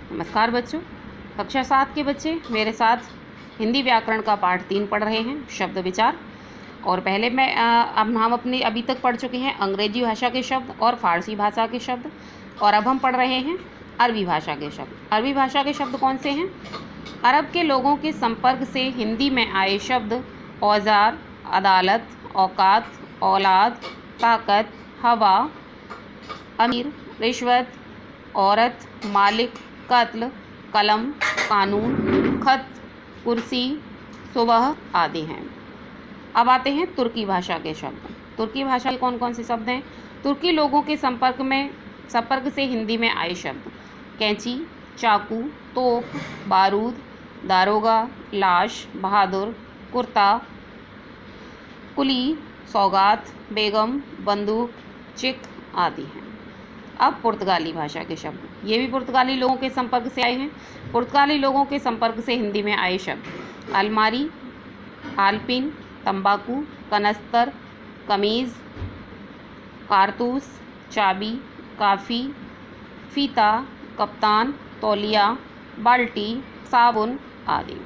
नमस्कार बच्चों, कक्षा 7 के बच्चे मेरे साथ हिंदी व्याकरण का पाठ 3 पढ़ रहे हैं, शब्द विचार। और पहले अब हम अपने अभी तक पढ़ चुके हैं अंग्रेजी भाषा के शब्द और फारसी भाषा के शब्द, और अब हम पढ़ रहे हैं अरबी भाषा के शब्द। अरबी भाषा के शब्द कौन से हैं? अरब के लोगों के संपर्क से हिंदी में आए शब्द औजार, अदालत, औकात, औलाद, ताकत, हवा, अमीर, रिश्वत, औरत, मालिक, कत्ल, कलम, कानून, खत, कुर्सी, सुबह आदि हैं। अब आते हैं तुर्की भाषा के शब्द। तुर्की भाषा के कौन कौन से शब्द हैं? तुर्की लोगों के संपर्क से हिंदी में आए शब्द कैंची, चाकू, तोप, बारूद, दारोगा, लाश, बहादुर, कुर्ता, कुली, सौगात, बेगम, बंदूक, चिक आदि हैं। अब पुर्तगाली भाषा के शब्द, ये भी पुर्तगाली लोगों के संपर्क से आए हैं। पुर्तगाली लोगों के संपर्क से हिंदी में आए शब्द अलमारी, आलपिन, तंबाकू, कनस्तर, कमीज़, कारतूस, चाबी, काफ़ी, फीता, कप्तान, तौलिया, बाल्टी, साबुन आदि।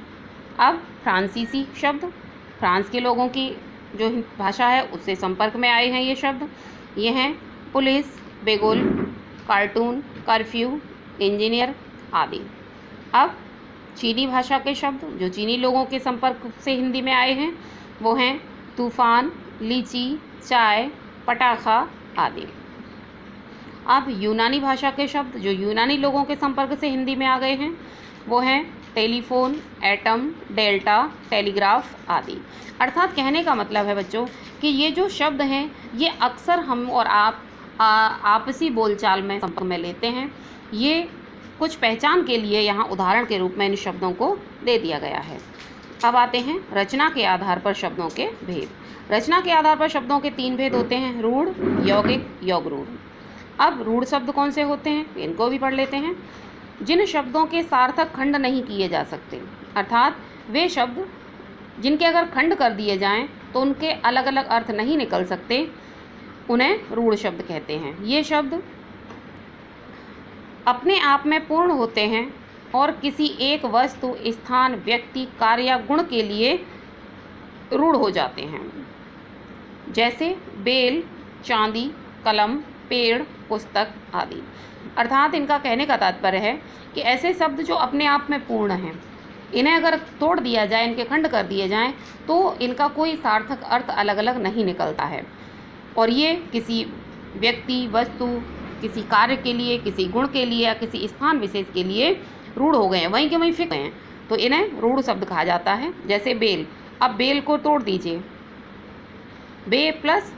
अब फ्रांसीसी शब्द, फ्रांस के लोगों की जो भाषा है उससे संपर्क में आए हैं ये शब्द। ये हैं पुलिस, बेगुल, कार्टून, कर्फ्यू, इंजीनियर आदि। अब चीनी भाषा के शब्द जो चीनी लोगों के संपर्क से हिंदी में आए हैं वो हैं तूफ़ान, लीची, चाय, पटाखा आदि। अब यूनानी भाषा के शब्द जो यूनानी लोगों के संपर्क से हिंदी में आ गए हैं वो हैं टेलीफोन, एटम, डेल्टा, टेलीग्राफ आदि। अर्थात कहने का मतलब है बच्चों कि ये जो शब्द हैं ये अक्सर हम और आप आपसी बोलचाल में संपर्क में लेते हैं। ये कुछ पहचान के लिए यहाँ उदाहरण के रूप में इन शब्दों को दे दिया गया है। अब आते हैं रचना के आधार पर शब्दों के भेद। रचना के आधार पर शब्दों के 3 भेद होते हैं, रूढ़, यौगिक, योगरूढ़। अब रूढ़ शब्द कौन से होते हैं इनको भी पढ़ लेते हैं। जिन शब्दों के सार्थक खंड नहीं किए जा सकते, अर्थात वे शब्द जिनके अगर खंड कर दिए जाएं तो उनके अलग अलग अर्थ नहीं निकल सकते, उन्हें रूढ़ शब्द कहते हैं। ये शब्द अपने आप में पूर्ण होते हैं और किसी एक वस्तु, स्थान, व्यक्ति, कार्य या गुण के लिए रूढ़ हो जाते हैं, जैसे बेल, चांदी, कलम, पेड़, पुस्तक आदि। अर्थात इनका कहने का तात्पर्य है कि ऐसे शब्द जो अपने आप में पूर्ण हैं, इन्हें अगर तोड़ दिया जाए, इनके खंड कर दिए जाएं तो इनका कोई सार्थक अर्थ अलग अलग नहीं निकलता है, और ये किसी व्यक्ति, वस्तु, किसी कार्य के लिए, किसी गुण के लिए या किसी स्थान विशेष के लिए रूढ़ हो गए हैं, वहीं के वहीं फिक गए हैं, तो इन्हें रूढ़ शब्द कहा जाता है। जैसे बेल, अब बेल को तोड़ दीजिए, बे प्लस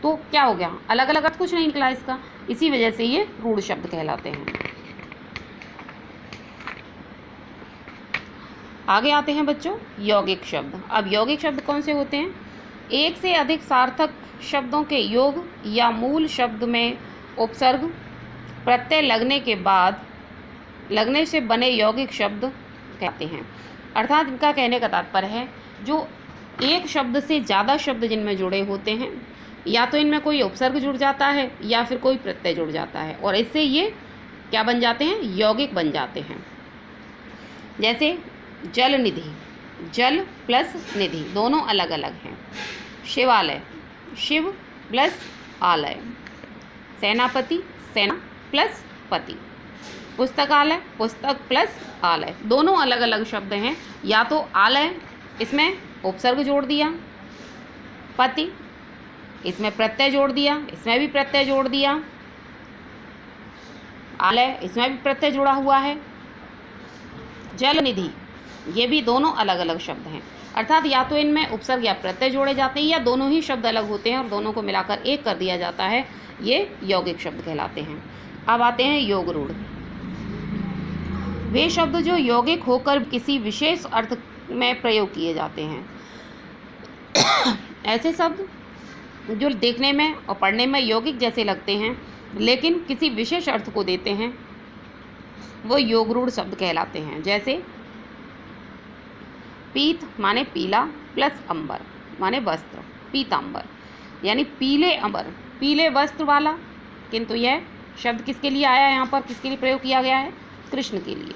तो क्या हो गया, अलग अलग अर्थ कुछ नहीं निकला इसका, इसी वजह से ये रूढ़ शब्द कहलाते हैं। आगे आते हैं बच्चों यौगिक शब्द। अब यौगिक शब्द कौन से होते हैं? एक से अधिक सार्थक शब्दों के योग या मूल शब्द में उपसर्ग प्रत्यय लगने से बने यौगिक शब्द कहते हैं। अर्थात इनका कहने का तात्पर्य है जो एक शब्द से ज़्यादा शब्द जिनमें जुड़े होते हैं, या तो इनमें कोई उपसर्ग जुड़ जाता है या फिर कोई प्रत्यय जुड़ जाता है, और इससे ये क्या बन जाते हैं, यौगिक बन जाते हैं। जैसे जल निधि, जल प्लस निधि दोनों अलग अलग हैं। शिवालय, शिव प्लस आलय। सेनापति, सेना प्लस पति। पुस्तकालय, पुस्तक प्लस आलय, दोनों अलग अलग शब्द हैं। या तो आलय इसमें उपसर्ग जोड़ दिया, पति इसमें प्रत्यय जोड़ दिया, इसमें भी प्रत्यय जोड़ दिया, आलय इसमें भी प्रत्यय जुड़ा हुआ है। जल निधि, ये भी दोनों अलग अलग शब्द हैं। अर्थात या तो इनमें उपसर्ग या प्रत्यय जोड़े जाते हैं या दोनों ही शब्द अलग होते हैं और दोनों को मिलाकर एक कर दिया जाता है, ये यौगिक शब्द कहलाते हैं। अब आते हैं योगरूढ़। वे शब्द जो यौगिक होकर किसी विशेष अर्थ में प्रयोग किए जाते हैं। ऐसे शब्द जो देखने में और पढ़ने में यौगिक जैसे लगते हैं लेकिन किसी विशेष अर्थ को देते हैं, वो योगरूढ़ शब्द कहलाते हैं। जैसे पीत माने पीला प्लस अंबर माने वस्त्र, पीतांबर यानी पीले अंबर, पीले वस्त्र वाला। किंतु यह शब्द किसके लिए आया है, यहाँ पर किसके लिए प्रयोग किया गया है, कृष्ण के लिए।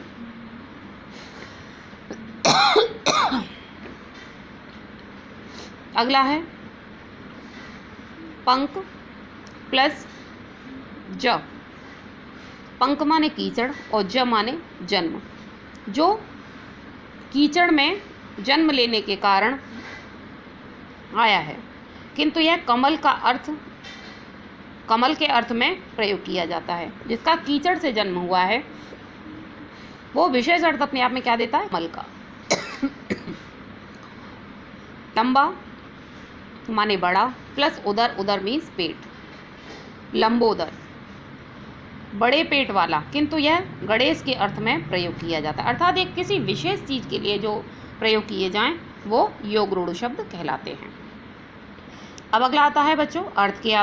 अगला है पंक प्लस ज। पंक माने कीचड़ और ज माने जन्म। जो कीचड़ में जन्म लेने के कारण आया है, किंतु यह कमल के अर्थ में प्रयोग किया जाता है। जिसका कीचड़ से जन्म हुआ है वो विशेष अर्थ अपने आप में क्या देता है? कमल का। लंबा माने बड़ा प्लस उदर, उदर मीन्स पेट। लंबोदर बड़े पेट वाला, किंतु यह गणेश के अर्थ में प्रयोग किया जाता है। अर्थात एक किसी विशेष चीज के लिए जो प्रयोग किए जाएं वो योग रूढ़ शब्द कहलाते हैं। अब अगला आता है बच्चों अर्थ के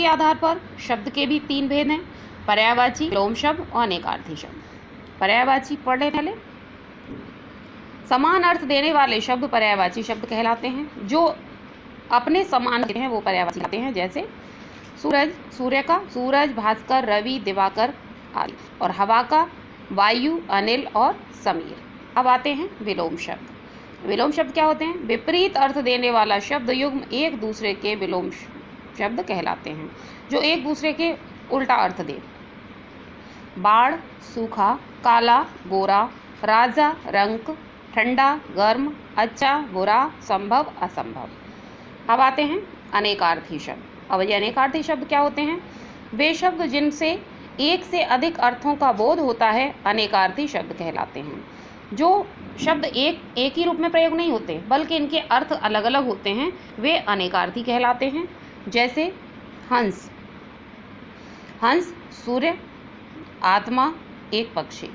आधार पर शब्द के भी 3 भेद हैं, पर्यायवाची, विलोम शब्द और अनेकार्थी शब्द। पर्यायवाची पढ़ ले पहले। समान अर्थ देने वाले शब्द पर्यायवाची शब्द कहलाते हैं। जो अपने समान हैं वो पर्यायवाची कहलाते हैं। जैसे सूरज, सूर्य का सूरज, भास्कर, रवि, दिवाकर आदि। और हवा का वायु, अनिल और समीर। अब आते हैं विलोम शब्द। विलोम शब्द क्या होते हैं? विपरीत अर्थ देने वाला शब्द युग्म एक दूसरे के विलोम शब्द कहलाते हैं, जो एक दूसरे के उल्टा अर्थ दे। बाढ़, सूखा, काला, गोरा, राजा, रंक, ठंडा, गर्म, अच्छा, बुरा, संभव, असंभव। अब आते हैं अनेकार्थी शब्द। अब ये अनेकार्थी शब्द क्या होते हैं? वे शब्द जिनसे एक से अधिक अर्थों का बोध होता है अनेकार्थी शब्द कहलाते हैं। जो शब्द एक ही रूप में प्रयोग नहीं होते बल्कि इनके अर्थ अलग अलग होते हैं, वे अनेकार्थी कहलाते हैं। जैसे हंस, हंस सूर्य, आत्मा, एक पक्षी।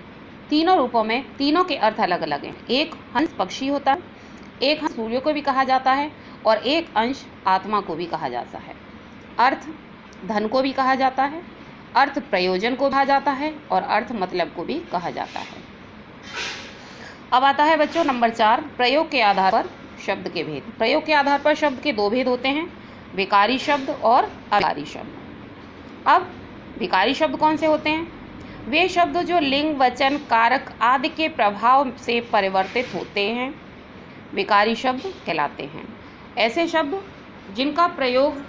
तीनों रूपों में तीनों के अर्थ अलग अलग हैं। एक हंस पक्षी होता है, एक हंस सूर्य को भी कहा जाता है और एक अंश आत्मा को भी कहा जाता है। अर्थ धन को भी कहा जाता है, अर्थ प्रयोजन को कहा जाता है और अर्थ मतलब को भी कहा जाता है। अब आता है बच्चों नंबर 4 प्रयोग के आधार पर शब्द के भेद। प्रयोग के आधार पर शब्द के 2 भेद होते हैं, विकारी शब्द और अविकारी शब्द। अब विकारी शब्द कौन से होते हैं? वे शब्द जो लिंग, वचन, कारक आदि के प्रभाव से परिवर्तित होते हैं विकारी शब्द कहलाते हैं। ऐसे शब्द जिनका प्रयोग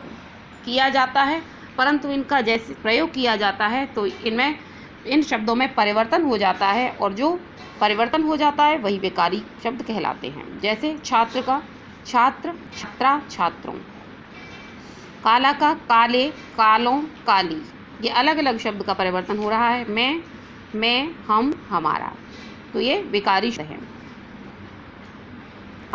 किया जाता है परंतु इनका जैसे प्रयोग किया जाता है तो इन शब्दों में परिवर्तन हो जाता है और जो परिवर्तन हो जाता है वही विकारी शब्द कहलाते हैं। जैसे छात्र का छात्र, छात्रा, छात्रों। काला का काले, कालों, काली। ये अलग अलग शब्द का परिवर्तन हो रहा है। मैं, हम, हमारा। तो ये विकारी शब्द है।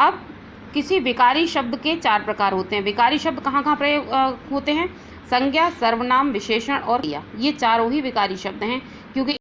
अब किसी विकारी शब्द के 4 प्रकार होते हैं। विकारी शब्द कहाँ कहाँ प्रयोग होते हैं? संज्ञा, सर्वनाम, विशेषण और क्रिया। ये चारों ही विकारी शब्द हैं क्योंकि